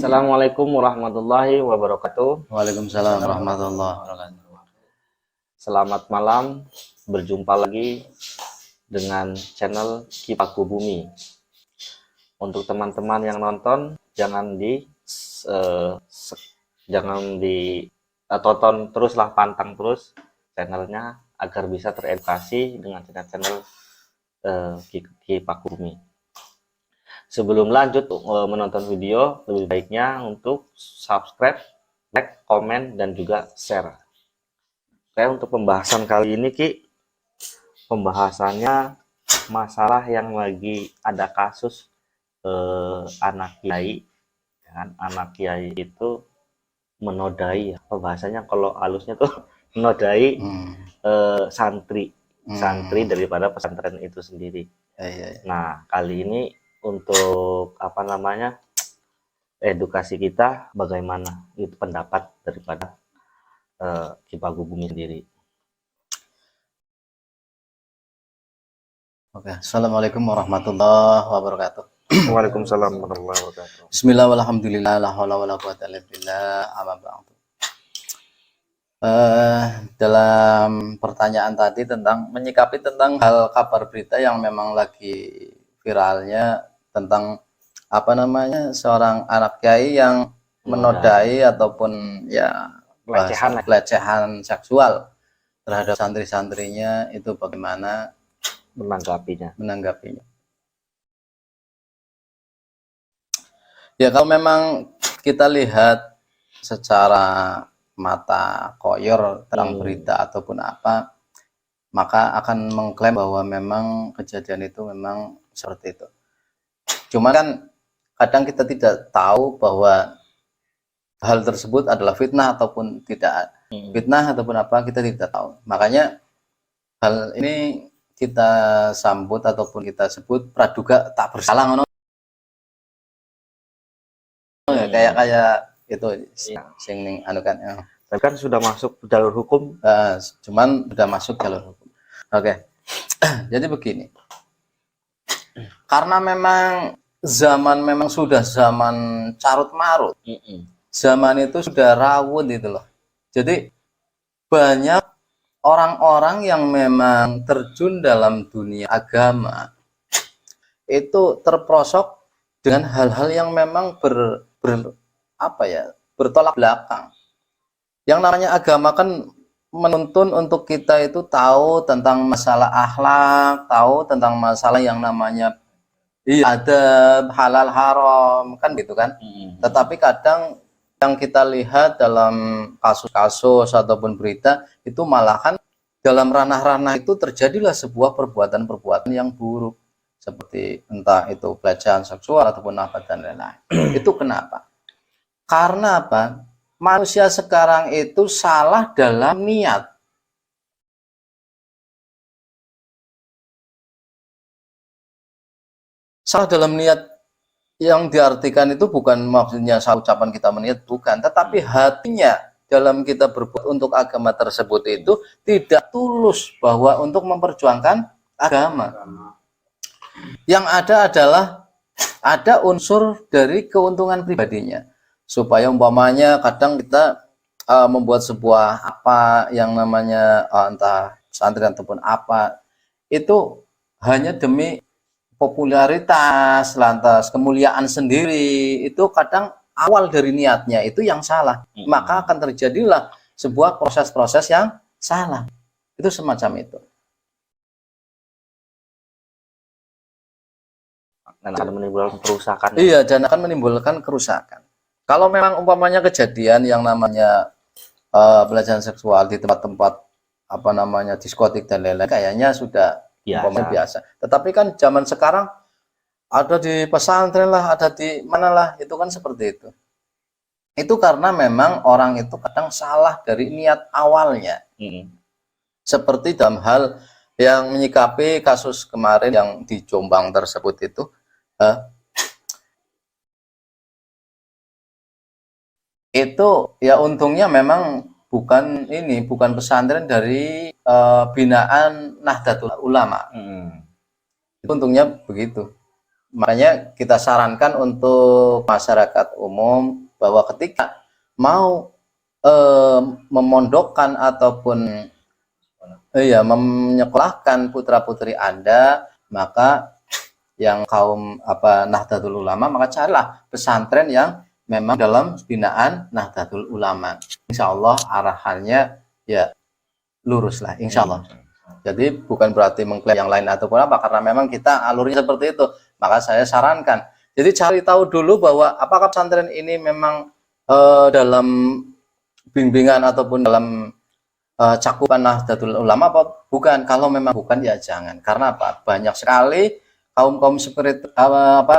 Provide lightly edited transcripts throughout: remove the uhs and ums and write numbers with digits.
Assalamualaikum warahmatullahi wabarakatuh. Waalaikumsalam warahmatullahi wabarakatuh. Selamat malam, berjumpa lagi dengan channel Kipaku Bumi. Untuk teman-teman yang nonton, jangan tonton teruslah, pantang terus channelnya agar bisa teredukasi dengan channel Kipaku Bumi. Sebelum lanjut menonton video, lebih baiknya untuk subscribe, like, komen, dan juga share. Oke, untuk pembahasan kali ini, pembahasannya masalah yang lagi ada kasus anak kiai. Anak kiai itu menodai, pembahasannya kalau halusnya tuh menodai santri daripada pesantren itu sendiri. Nah, kali ini untuk edukasi kita, bagaimana itu pendapat daripada Kipaku Bumi sendiri. Oke, assalamualaikum warahmatullahi wabarakatuh. Waalaikumsalam warahmatullahi wabarakatuh. Bismillah walhamdulillah la haula wala quwata illa billah, amma ba'du. Dalam pertanyaan tadi tentang menyikapi tentang hal kabar berita yang memang lagi viralnya tentang seorang anak kiai yang menodai ataupun ya pelecehan seksual terhadap santri-santrinya, itu bagaimana menanggapinya? Ya, kalau memang kita lihat secara mata koyor terang berita ataupun apa, maka akan mengklaim bahwa memang kejadian itu memang seperti itu. Cuma kan kadang kita tidak tahu bahwa hal tersebut adalah fitnah ataupun tidak fitnah ataupun apa, kita tidak tahu. Makanya hal ini kita sambut ataupun kita sebut praduga tak bersalah, kayak itu sing ning anu kan. Tapi kan sudah masuk jalur hukum. Cuman sudah masuk jalur hukum. Oke. Jadi begini. Karena memang zaman memang sudah zaman carut marut. Zaman itu sudah rawut itu loh. Jadi banyak orang-orang yang memang terjun dalam dunia agama itu terprosok dengan hal-hal yang memang bertolak belakang. Yang namanya agama kan menuntun untuk kita itu tahu tentang masalah akhlak, tahu tentang masalah yang namanya adab, halal haram, kan gitu kan. Tetapi kadang yang kita lihat dalam kasus-kasus ataupun berita itu malahan dalam ranah-ranah itu terjadilah sebuah perbuatan-perbuatan yang buruk, seperti entah itu pelecehan seksual ataupun apa dan lain-lain. Itu kenapa? Karena apa? Manusia sekarang itu salah dalam niat. Salah dalam niat yang diartikan itu bukan maksudnya ucapan kita meniat, bukan, tetapi hatinya dalam kita berbuat untuk agama tersebut itu tidak tulus bahwa untuk memperjuangkan agama. Yang ada adalah ada unsur dari keuntungan pribadinya. Supaya umpamanya kadang kita membuat sebuah apa yang namanya entah santri ataupun apa, itu hanya demi popularitas, lantas kemuliaan sendiri, itu kadang awal dari niatnya itu yang salah, maka akan terjadilah sebuah proses-proses yang salah. Itu semacam itu. Dan akan menimbulkan kerusakan. Iya, dan akan menimbulkan kerusakan. Kalau memang umpamanya kejadian yang namanya pelecehan seksual di tempat-tempat diskotik dan lain-lain, kayaknya sudah biasa. Tetapi kan zaman sekarang ada di pesantren lah, ada di mana lah, itu kan seperti itu. Itu karena memang orang itu kadang salah dari niat awalnya. Seperti dalam hal yang menyikapi kasus kemarin yang di Jombang tersebut itu, itu ya untungnya memang bukan pesantren dari binaan Nahdlatul Ulama. Itu untungnya begitu. Makanya kita sarankan untuk masyarakat umum bahwa ketika mau memondokkan ataupun menyekolahkan putra-putri Anda, maka yang kaum Nahdlatul Ulama, maka carilah pesantren yang memang dalam binaan Nahdlatul Ulama. Insya Allah arahannya ya lurus lah, insya Allah. Jadi bukan berarti mengklaim yang lain ataupun apa, karena memang kita alurnya seperti itu. Maka saya sarankan, jadi cari tahu dulu bahwa apakah pesantren ini memang dalam bimbingan ataupun dalam cakupan Nahdlatul Ulama apa bukan. Kalau memang bukan ya jangan. Karena apa? Banyak sekali kaum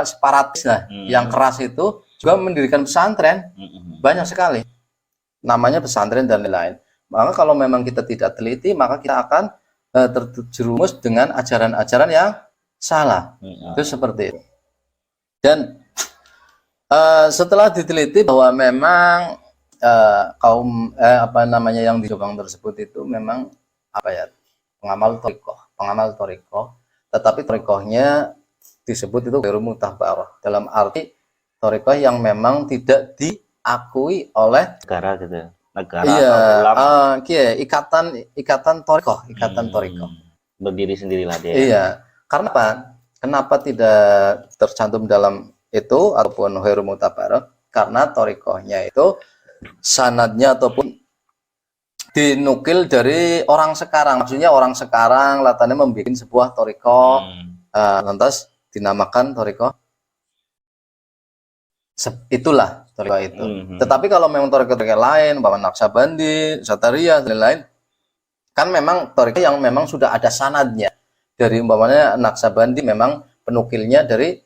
separatis lah, yang keras itu juga mendirikan pesantren. Banyak sekali. Namanya pesantren dan lain-lain. Maka kalau memang kita tidak teliti, maka kita akan terjerumus dengan ajaran-ajaran yang salah. Itu seperti itu. Dan setelah diteliti bahwa memang kaum yang di Jombang tersebut itu memang pengamal torikoh, tetapi torikohnya disebut itu ghairu mu'tabarah, dalam arti torikoh yang memang tidak diakui oleh negara gitu, negara ikatan torikoh berdiri sendirilah dia. Iya, karena apa? Kenapa tidak tercantum dalam itu ataupun ghairu mu'tabarah? Karena torikohnya itu sanadnya ataupun dinukil dari orang sekarang. Maksudnya orang sekarang latanya membuat sebuah torikoh, lantas dinamakan torikoh. Itulah torikoh itu. Tetapi kalau memang torikoh lain, Bapak Naqsabandi, Satariyah dan lain-lain, kan memang torikoh yang memang sudah ada sanadnya. Dari umpamanya Naqsabandi memang penukilnya dari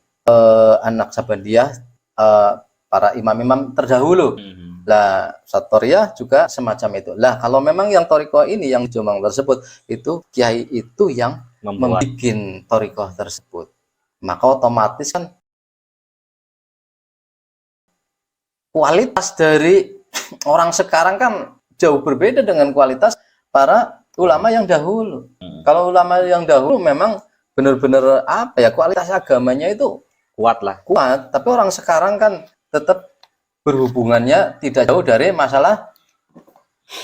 An-Naqsabandiyah, para imam-imam terdahulu. Lah, Satoriyah juga semacam itu. Lah, kalau memang yang torikoh ini yang Jombang tersebut itu kiai itu yang membuat torikoh tersebut, maka otomatis kan kualitas dari orang sekarang kan jauh berbeda dengan kualitas para ulama yang dahulu. Kalau ulama yang dahulu memang benar-benar kualitas agamanya itu kuat, tapi orang sekarang kan tetap berhubungannya tidak jauh dari masalah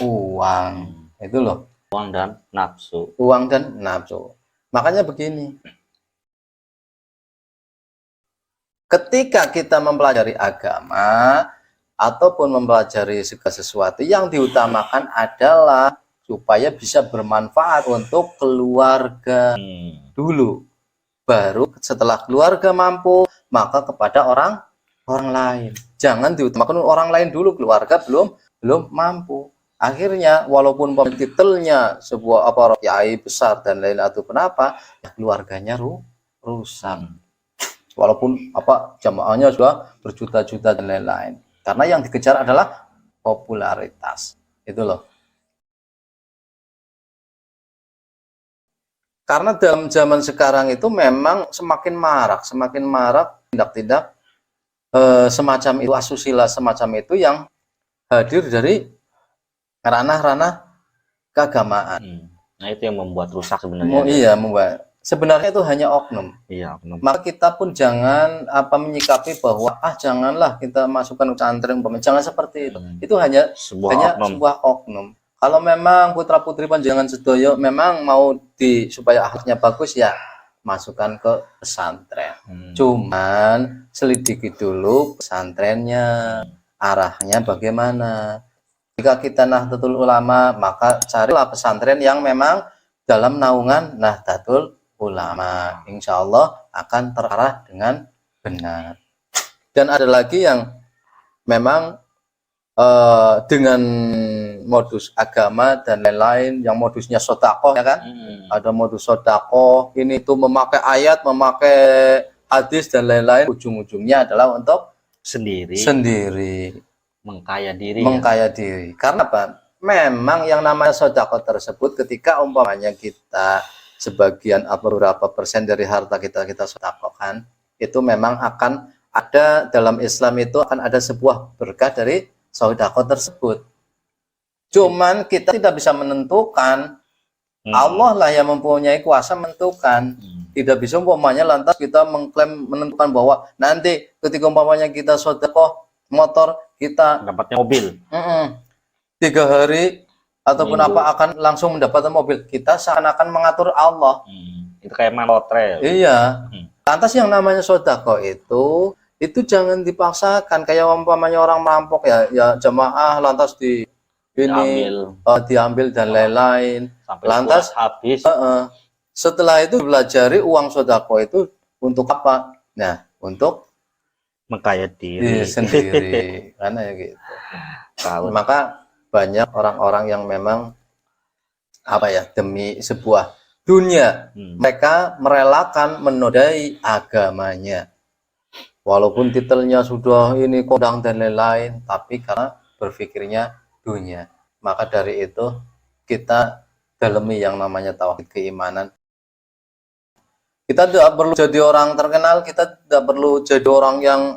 uang. Itu loh, uang dan nafsu. Makanya begini, ketika kita mempelajari agama ataupun mempelajari segala sesuatu, yang diutamakan adalah supaya bisa bermanfaat untuk keluarga dulu. Baru setelah keluarga mampu, maka kepada orang lain. Jangan diutamakan orang lain dulu, keluarga belum mampu. Akhirnya walaupun titelnya sebuah kiai besar dan lain atau kenapa, ya keluarganya rusak. Walaupun jamaahnya sudah berjuta-juta dan lain-lain. Karena yang dikejar adalah popularitas. Itu loh. Karena dalam zaman sekarang itu memang semakin marak tindak-tindak semacam itu, asusila semacam itu yang hadir dari ranah-ranah keagamaan. Nah, itu yang membuat rusak sebenarnya. Sebenarnya itu hanya oknum. Iya, oknum. Maka kita pun jangan menyikapi bahwa janganlah kita masukkan pesantren, jangan seperti itu. Itu hanya sebuah oknum. Kalau memang putra-putri panjenengan sedoyo memang mau supaya akhlaknya bagus, ya masukkan ke pesantren. Cuman selidiki dulu pesantrennya, arahnya bagaimana. Jika kita Nahdlatul Ulama, maka carilah pesantren yang memang dalam naungan Nahdlatul Ulama. Insya Allah akan terarah dengan benar. Dan ada lagi yang memang dengan modus agama dan lain-lain, yang modusnya sodakoh, ya kan? Ada modus sodakoh, ini tuh memakai ayat, memakai hadis dan lain-lain, ujung-ujungnya adalah untuk sendiri mengkaya diri. Karena apa? Memang yang namanya sodakoh tersebut, ketika umpamanya kita sebagian beberapa persen dari harta kita sodakohkan, itu memang akan ada dalam Islam itu akan ada sebuah berkah dari sodakoh tersebut. Cuman kita tidak bisa menentukan, Allah lah yang mempunyai kuasa menentukan. tidak bisa umpamanya lantas kita mengklaim menentukan bahwa nanti ketika umpamanya kita sedekah motor kita Dapatnya mobil. 3 hari ataupun Minggu. apa akan langsung mendapatkan mobil. Kita seakan-akan mengatur Allah. Itu kayak main lotre. Iya. Lantas yang namanya sodako itu jangan dipaksakan kayak umpamanya orang merampok ya jamaah lantas diambil dan lain-lain. Sampai Lantas habis. Setelah itu belajari uang sodako itu untuk apa? Nah, untuk Mengkaya diri sendiri. Karena ya gitu. Tahu. Maka banyak orang-orang yang memang demi sebuah dunia mereka merelakan menodai agamanya. Walaupun titelnya sudah ini kodang dan lain-lain, tapi karena berpikirnya dunia. Maka dari itu kita dalami yang namanya tauhid keimanan. Kita tidak perlu jadi orang terkenal, kita tidak perlu jadi orang yang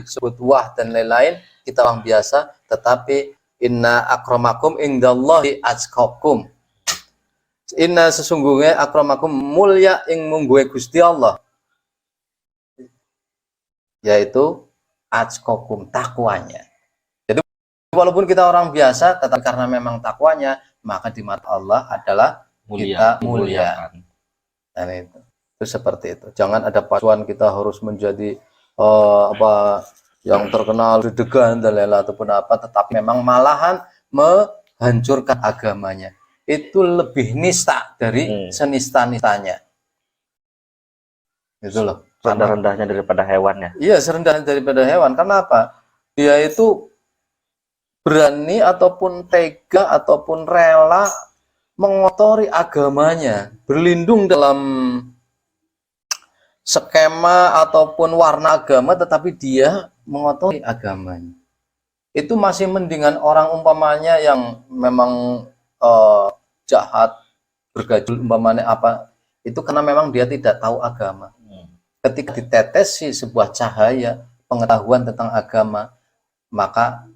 disebut wah dan lain-lain. Kita orang biasa, tetapi inna akramakum indallahi atqakum. Inna sesungguhnya akramakum mulia ing mungguhe Gusti Allah. Yaitu atqakum, takwanya. Jadi walaupun kita orang biasa, tetapi karena memang takwanya, maka di mata Allah adalah kita mulia. Dan itu seperti itu. Jangan ada pacuan kita harus menjadi yang terkenal degan dan lain-lain ataupun apa, tetapi memang malahan menghancurkan agamanya. Itu lebih nista dari senista-nistanya. Itu loh. Rendah-rendahnya daripada hewan ya. Iya, serendah daripada hewan. Karena apa? Dia itu berani ataupun tega ataupun rela mengotori agamanya, berlindung dalam skema ataupun warna agama, tetapi dia mengotori agamanya. Itu masih mendingan orang umpamanya yang memang jahat, bergajul umpamanya apa, itu karena memang dia tidak tahu agama. Ketika ditetesi sebuah cahaya pengetahuan tentang agama, maka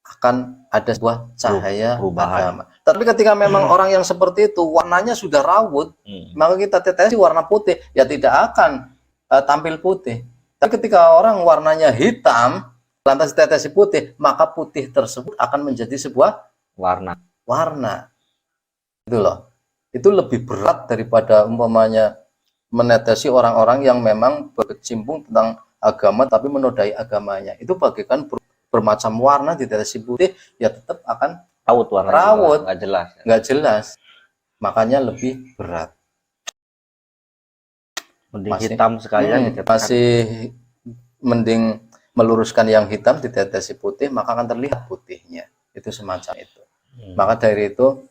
akan ada sebuah cahaya agama. Tapi ketika memang orang yang seperti itu warnanya sudah rawut, maka kita tetesi warna putih, ya tidak akan tampil putih. Tapi ketika orang warnanya hitam, lantas ditetesi putih, maka putih tersebut akan menjadi sebuah warna. Itu loh. Itu lebih berat daripada umpamanya menetesi orang-orang yang memang berkecimpung tentang agama tapi menodai agamanya. Itu bagaikan bermacam warna ditetesi putih, ya tetap akan rawut, nggak jelas. Makanya lebih berat. Mending hitam sekalian masih mending meluruskan yang hitam ditetesi putih, maka akan terlihat putihnya. Itu semacam itu. Maka dari itu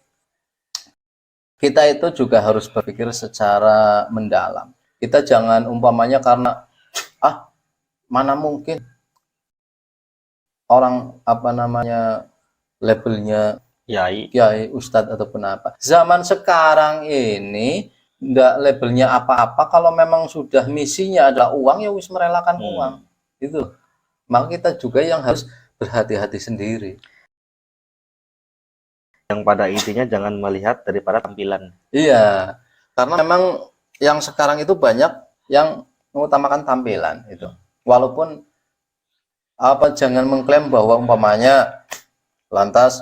kita itu juga harus berpikir secara mendalam. Kita jangan umpamanya karena mana mungkin orang labelnya kiai, ustadz ataupun apa. Zaman sekarang ini enggak labelnya apa-apa, kalau memang sudah misinya adalah uang, ya wis merelakan uang. Itu. Maka kita juga yang harus berhati-hati sendiri. Yang pada intinya jangan melihat daripada tampilan. Iya. Karena memang yang sekarang itu banyak yang mengutamakan tampilan itu. Walaupun jangan mengklaim bahwa umpamanya lantas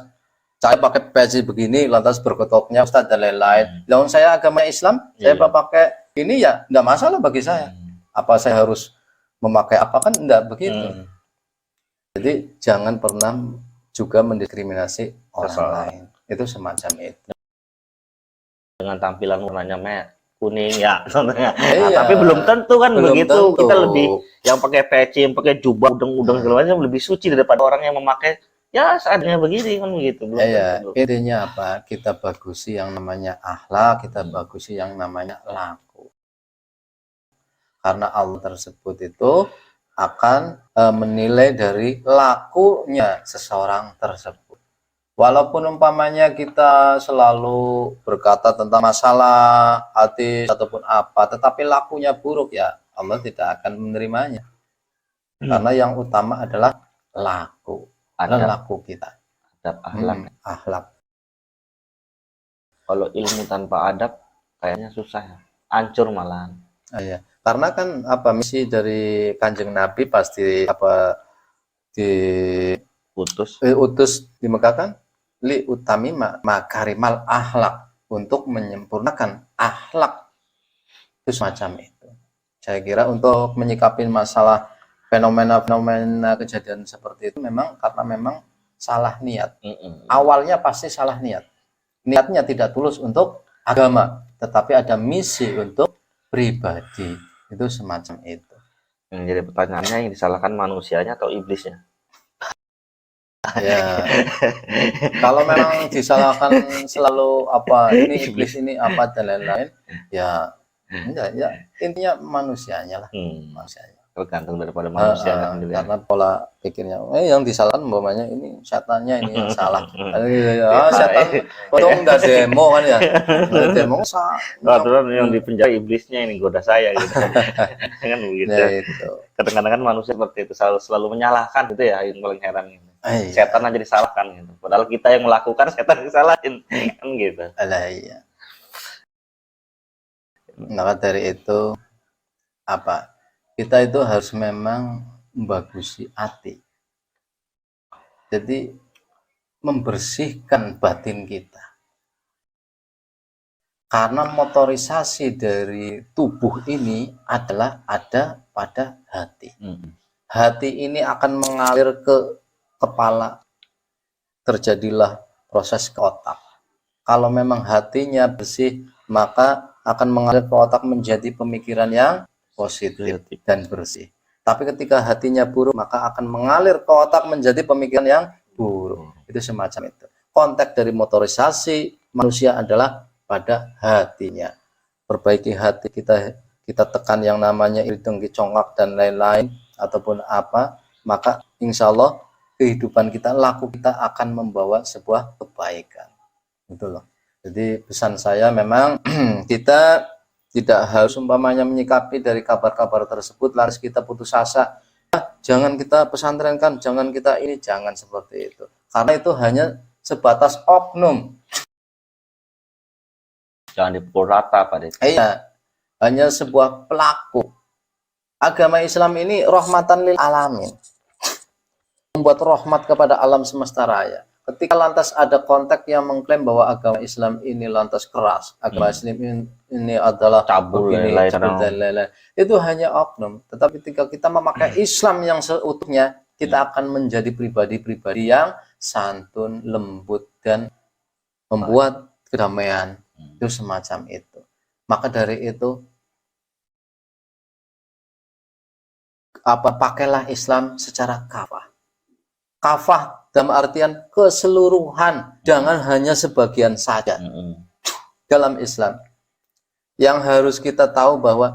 saya pakai peci begini, lantas berketoknya ustadz dan lain-lain. Lalu saya agama Islam, saya pakai ini ya nggak masalah bagi saya. Apa saya harus memakai apa, kan enggak begitu. Jadi jangan pernah juga mendiskriminasi orang lain. Itu semacam itu. Dengan tampilan warnanya kuning ya contohnya. Tapi belum tentu kan begitu. Kita lebih yang pakai peci, yang pakai jubah, udeng-udeng segala macam lebih suci daripada orang yang memakai ya seadanya begini kan begitu. Intinya apa? Kita bagusi yang namanya akhlak, kita bagusi yang namanya laku. Karena Allah tersebut itu akan menilai dari lakunya seseorang tersebut. Walaupun umpamanya kita selalu berkata tentang masalah hati ataupun apa, tetapi lakunya buruk, ya Allah tidak akan menerimanya. Karena yang utama adalah laku. Laku kita. Adab, akhlak. Kalau ilmu tanpa adab kayaknya susah ya. hancur malahan. Iya. Karena kan apa misi dari Kanjeng Nabi pasti apa Putus. diutus di Mekah kan li utami makarimal akhlak, untuk menyempurnakan akhlak itu semacam itu. Saya kira untuk menyikapi masalah fenomena-fenomena kejadian seperti itu memang karena memang salah niat. Awalnya pasti salah niat. Niatnya tidak tulus untuk agama, tetapi ada misi untuk pribadi. Itu semacam itu. Yang jadi pertanyaannya, yang disalahkan manusianya atau iblisnya? Ya, kalau memang disalahkan selalu apa ini iblis ini apa dan lain-lain, ya enggak ya, intinya manusianya lah, manusianya. Tergantung daripada manusia kan juga. Karena pola pikirnya yang disalahkan umpamanya ini setannya ini yang salah. Setan potong udah demo kan ya. Udah demo Aturan yang di penjara iblisnya ini goda saya gitu. Kan begitu. Ya, itu. Kadang-kadang kan manusia seperti itu selalu menyalahkan, itu ya yang paling heran gitu. Setan aja disalahkan gitu. Padahal kita yang melakukan, setan disalahin kan gitu. Alah, iya. Maka dari itu apa? Kita itu harus memang membagusi hati. Jadi membersihkan batin kita. Karena motorisasi dari tubuh ini adalah ada pada hati. Hati ini akan mengalir ke kepala, terjadilah proses ke otak. Kalau memang hatinya bersih, maka akan mengalir ke otak menjadi pemikiran yang positif dan bersih. Tapi ketika hatinya buruk, maka akan mengalir ke otak menjadi pemikiran yang buruk. Itu semacam itu. Konteks dari motorisasi manusia adalah pada hatinya. Perbaiki hati kita, kita tekan yang namanya iri dengki congkak dan lain-lain ataupun apa, maka insya Allah kehidupan kita, laku kita akan membawa sebuah kebaikan. Gitu loh. Jadi pesan saya memang kita tidak harus umpamanya menyikapi dari kabar-kabar tersebut lalu kita putus asa. Jangan kita pesantrenkan, jangan kita ini, jangan seperti itu. Karena itu hanya sebatas oknum. Jangan dipukul rata pada itu. Iya, hanya sebuah pelaku. Agama Islam ini rahmatan lil alamin. Membuat rahmat kepada alam semesta raya. Ketika lantas ada konteks yang mengklaim bahwa agama Islam ini lantas keras, agama Islam ini adalah cabul dan lain-lain, itu hanya oknum. Tetapi ketika kita memakai Islam yang seutuhnya, kita akan menjadi pribadi-pribadi yang santun, lembut, dan membuat kedamaian. Itu semacam itu. Maka dari itu, pakailah Islam secara kafah. Kafah dalam artian keseluruhan, jangan hanya sebagian saja. Dalam Islam yang harus kita tahu bahwa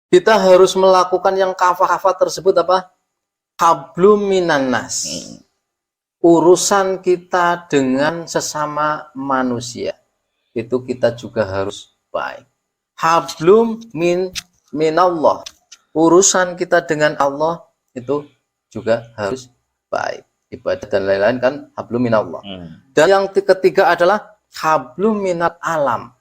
kita harus melakukan yang kafah-kafah tersebut apa? Hablum minan nas. Urusan kita dengan sesama manusia itu kita juga harus baik. Hablum minallah. Urusan kita dengan Allah itu juga harus baik. Ibadah dan lain-lain kan hablum minallah. Dan yang ketiga adalah hablum minal alam.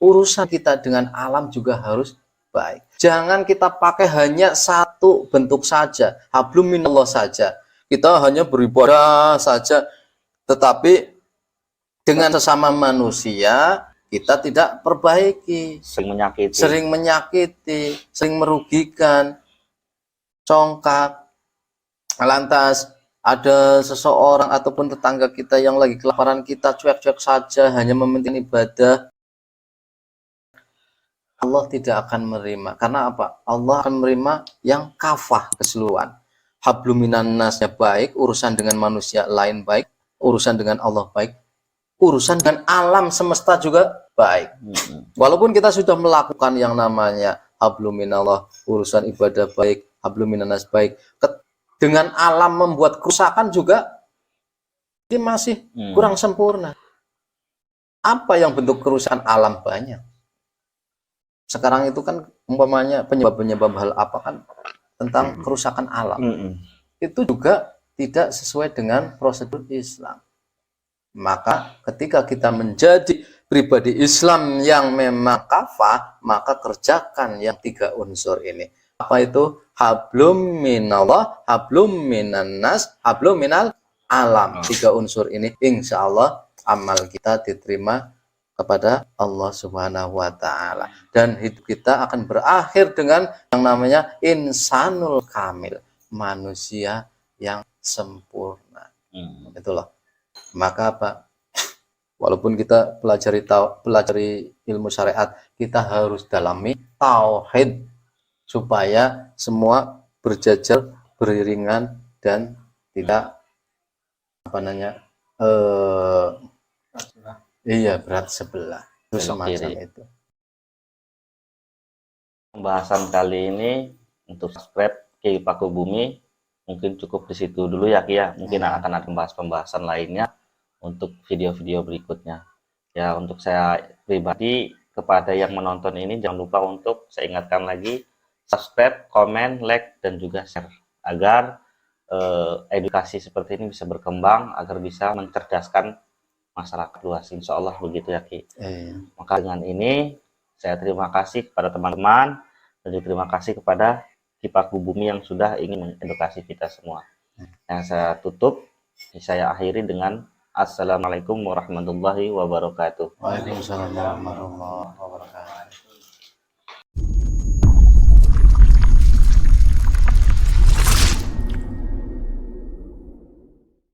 Urusan kita dengan alam juga harus baik. Jangan kita pakai hanya satu bentuk saja, hablum minallah saja. Kita hanya beribadah saja, tetapi dengan sesama manusia kita tidak perbaiki, sering menyakiti, sering merugikan, congkak. Lantas ada seseorang ataupun tetangga kita yang lagi kelaparan, kita cuek-cuek saja, hanya mementingkan ibadah. Allah tidak akan menerima. Karena apa? Allah akan menerima yang kafah, keseluruhan. Habluminan nasnya baik, urusan dengan manusia lain baik, urusan dengan Allah baik, urusan dengan alam semesta juga baik. Walaupun kita sudah melakukan yang namanya habluminallah, urusan ibadah baik, habluminanas baik, dengan alam membuat kerusakan juga ini masih kurang sempurna. Apa yang bentuk kerusakan alam banyak. Sekarang itu kan umpamanya penyebab hal apa kan tentang kerusakan alam. Itu juga tidak sesuai dengan prosedur Islam. Maka ketika kita menjadi pribadi Islam yang memang kafah, maka kerjakan yang 3 unsur ini. Apa itu? Hablum minallah, hablum minannas, hablum minal alam. 3 unsur ini, insya Allah amal kita diterima kepada Allah Subhanahu wa Ta'ala, dan hidup kita akan berakhir dengan yang namanya insanul kamil, manusia yang sempurna. Itulah. Maka apa? Walaupun kita pelajari ilmu syariat, kita harus dalami tauhid supaya semua berjajar, beriringan, dan tidak berat sebelah. Itu semacam itu. Pembahasan kali ini untuk subscribe Ki Paku Bumi mungkin cukup di situ dulu ya Ki ya. Mungkin akan ada pembahasan lainnya untuk video-video berikutnya. Ya, untuk saya pribadi, kepada yang menonton ini jangan lupa untuk saya ingatkan lagi, subscribe, komen, like, dan juga share agar edukasi seperti ini bisa berkembang, agar bisa mencerdaskan masyarakat luas. Insya Allah begitu ya Ki. Maka dengan ini saya terima kasih kepada teman-teman, dan juga terima kasih kepada Ki Paku Bumi yang sudah ingin mengedukasi kita semua. Yang saya tutup, saya akhiri dengan Assalamualaikum warahmatullahi wabarakatuh. Waalaikumsalam warahmatullahi wabarakatuh.